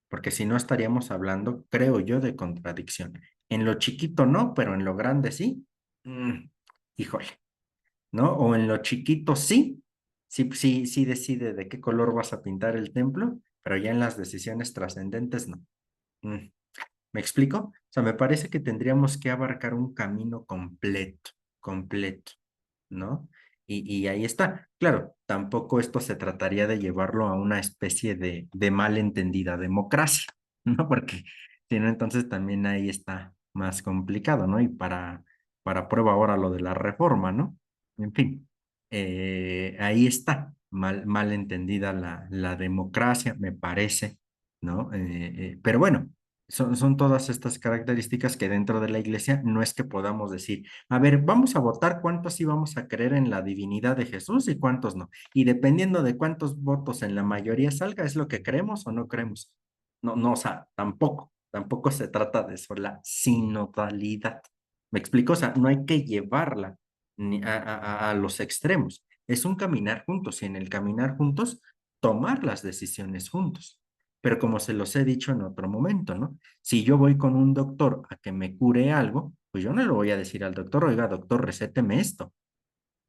porque si no estaríamos hablando, creo yo, de contradicción. En lo chiquito no, pero en lo grande sí. Híjole, ¿no? O en lo chiquito sí, sí decide de qué color vas a pintar el templo, pero ya en las decisiones trascendentes no. Mm, ¿Me explico? O sea, me parece que tendríamos que abarcar un camino completo, completo, ¿no? Y ahí está. Claro, tampoco esto se trataría de llevarlo a una especie de mal entendida democracia, ¿no? Porque si no, entonces también ahí está más complicado, ¿no? Y para prueba ahora lo de la reforma, ¿no? En fin, ahí está, mal entendida la democracia, me parece, ¿no? Pero bueno, son todas estas características que dentro de la iglesia no es que podamos decir, a ver, vamos a votar cuántos sí vamos a creer en la divinidad de Jesús y cuántos no. Y dependiendo de cuántos votos en la mayoría salga, es lo que creemos o no creemos. No, no, o sea, tampoco se trata de eso, la sinodalidad. ¿Me explico? O sea, no hay que llevarla a los extremos. Es un caminar juntos y en el caminar juntos, tomar las decisiones juntos. Pero como se los he dicho en otro momento, ¿no? Si yo voy con un doctor a que me cure algo, pues yo no le voy a decir al doctor, oiga, doctor, recéteme esto.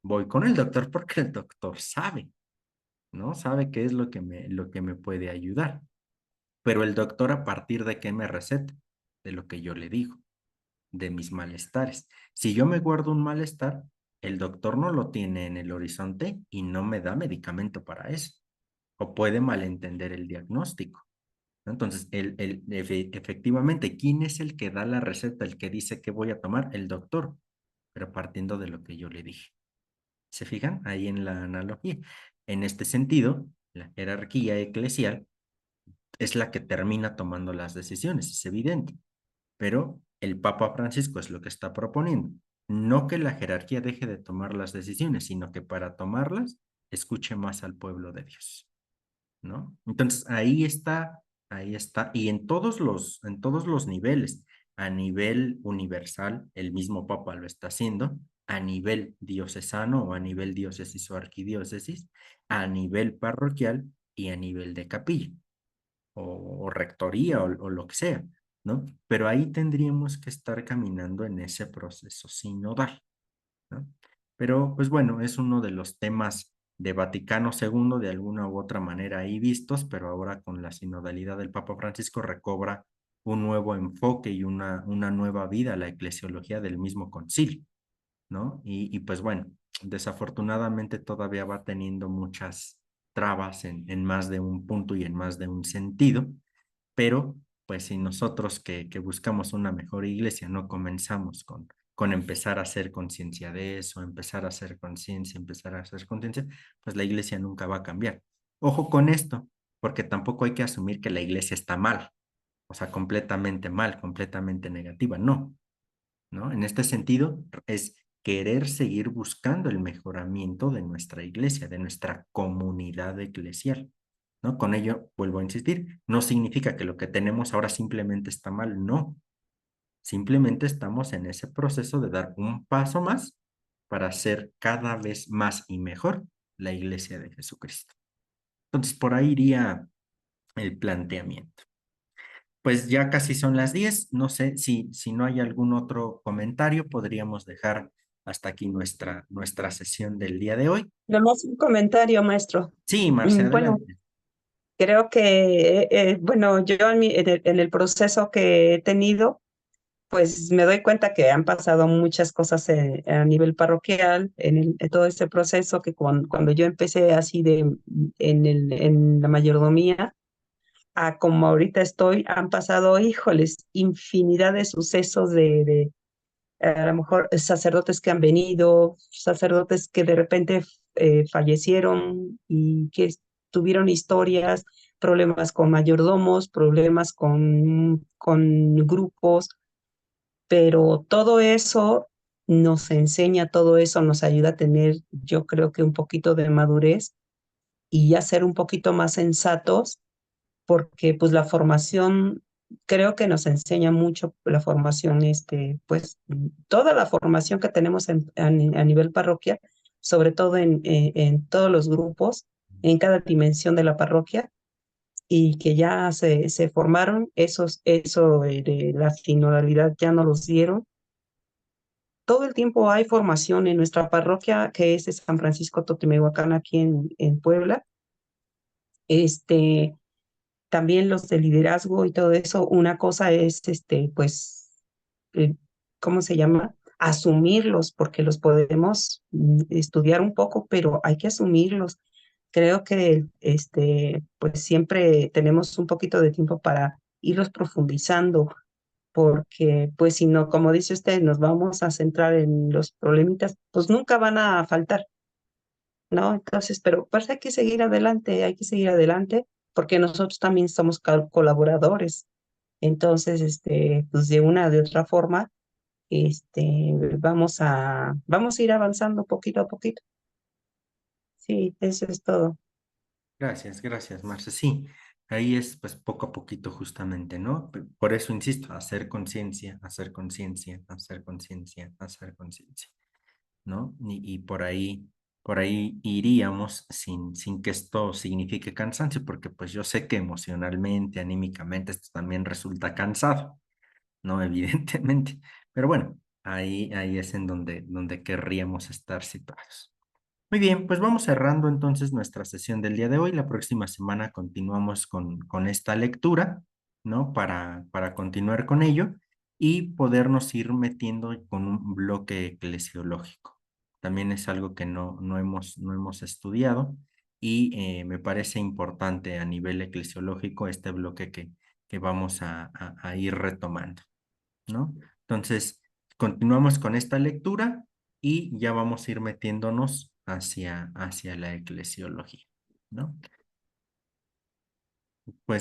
Voy con el doctor porque el doctor sabe, ¿no? Sabe qué es lo que me puede ayudar. Pero el doctor a partir de qué me receta, de lo que yo le digo, de mis malestares. Si yo me guardo un malestar, el doctor no lo tiene en el horizonte y no me da medicamento para eso. O puede malentender el diagnóstico, ¿no? Entonces, efectivamente, ¿quién es el que da la receta, el que dice qué voy a tomar? El doctor, pero partiendo de lo que yo le dije. ¿Se fijan? Ahí en la analogía. En este sentido, la jerarquía eclesial es la que termina tomando las decisiones, es evidente, pero el Papa Francisco es lo que está proponiendo. No que la jerarquía deje de tomar las decisiones, sino que para tomarlas escuche más al pueblo de Dios, ¿no? Entonces ahí está. Y en todos los niveles, a nivel universal, el mismo Papa lo está haciendo, a nivel diocesano o a nivel diócesis o arquidiócesis, a nivel parroquial y a nivel de capilla o rectoría o lo que sea, ¿no? Pero ahí tendríamos que estar caminando en ese proceso sinodal, ¿no? Pero, pues bueno, es uno de los temas de Vaticano II de alguna u otra manera ahí vistos, pero ahora con la sinodalidad del Papa Francisco recobra un nuevo enfoque y una nueva vida a la eclesiología del mismo concilio, ¿no? Y pues bueno, desafortunadamente todavía va teniendo muchas trabas en más de un punto y en más de un sentido, pero pues si nosotros que buscamos una mejor iglesia no comenzamos con empezar a hacer conciencia de eso, empezar a hacer conciencia, empezar a hacer conciencia, pues la iglesia nunca va a cambiar. Ojo con esto, porque tampoco hay que asumir que la iglesia está mal, o sea, completamente mal, completamente negativa, no, ¿no? En este sentido, es querer seguir buscando el mejoramiento de nuestra iglesia, de nuestra comunidad eclesial, ¿no? Con ello, vuelvo a insistir, no significa que lo que tenemos ahora simplemente está mal, no. Simplemente estamos en ese proceso de dar un paso más para ser cada vez más y mejor la iglesia de Jesucristo. Entonces, por ahí iría el planteamiento. Pues ya casi son las 10. No sé si no hay algún otro comentario, podríamos dejar hasta aquí nuestra sesión del día de hoy. Nomás un comentario, maestro. Sí, Marce, Bueno, adelante. creo que, bueno, yo en el proceso que he tenido, pues me doy cuenta que han pasado muchas cosas a nivel parroquial, en todo este proceso que cuando yo empecé así en la mayordomía, a como ahorita estoy, han pasado, híjoles, infinidad de sucesos de a lo mejor sacerdotes que han venido, sacerdotes que de repente fallecieron y que tuvieron historias, problemas con mayordomos, problemas con grupos, pero todo eso nos enseña, todo eso nos ayuda a tener, yo creo que un poquito de madurez y a ser un poquito más sensatos, porque pues la formación, creo que nos enseña mucho la formación, pues toda la formación que tenemos a nivel parroquia, sobre todo en todos los grupos, en cada dimensión de la parroquia, y que ya se formaron, eso de la sinodalidad ya no los dieron. Todo el tiempo hay formación en nuestra parroquia, que es de San Francisco Totimehuacán, aquí en Puebla. También los de liderazgo y todo eso, una cosa es, pues, eh, ¿cómo se llama? Asumirlos, porque los podemos estudiar un poco, pero hay que asumirlos. Creo que, pues, siempre tenemos un poquito de tiempo para irlos profundizando, porque, pues, si no, como dice usted, nos vamos a centrar en los problemitas, pues nunca van a faltar, ¿no? Entonces, pero pues hay que seguir adelante, porque nosotros también somos colaboradores. Entonces, pues de una de otra forma, vamos a ir avanzando poquito a poquito. Sí, eso es todo. Gracias, Marce. Sí, ahí es pues poco a poquito justamente, ¿no? Por eso insisto, hacer conciencia, hacer conciencia, hacer conciencia, hacer conciencia, ¿no? Y por ahí iríamos sin que esto signifique cansancio, porque pues yo sé que emocionalmente, anímicamente, esto también resulta cansado, ¿no? Evidentemente. Pero bueno, ahí es en donde querríamos estar situados. Muy bien, pues vamos cerrando entonces nuestra sesión del día de hoy. La próxima semana continuamos con esta lectura, ¿no? Para continuar con ello y podernos ir metiendo con un bloque eclesiológico. También es algo que no hemos estudiado y me parece importante a nivel eclesiológico este bloque que vamos a ir retomando, ¿no? Entonces, continuamos con esta lectura y ya vamos a ir metiéndonos hacia la eclesiología, ¿no? Pues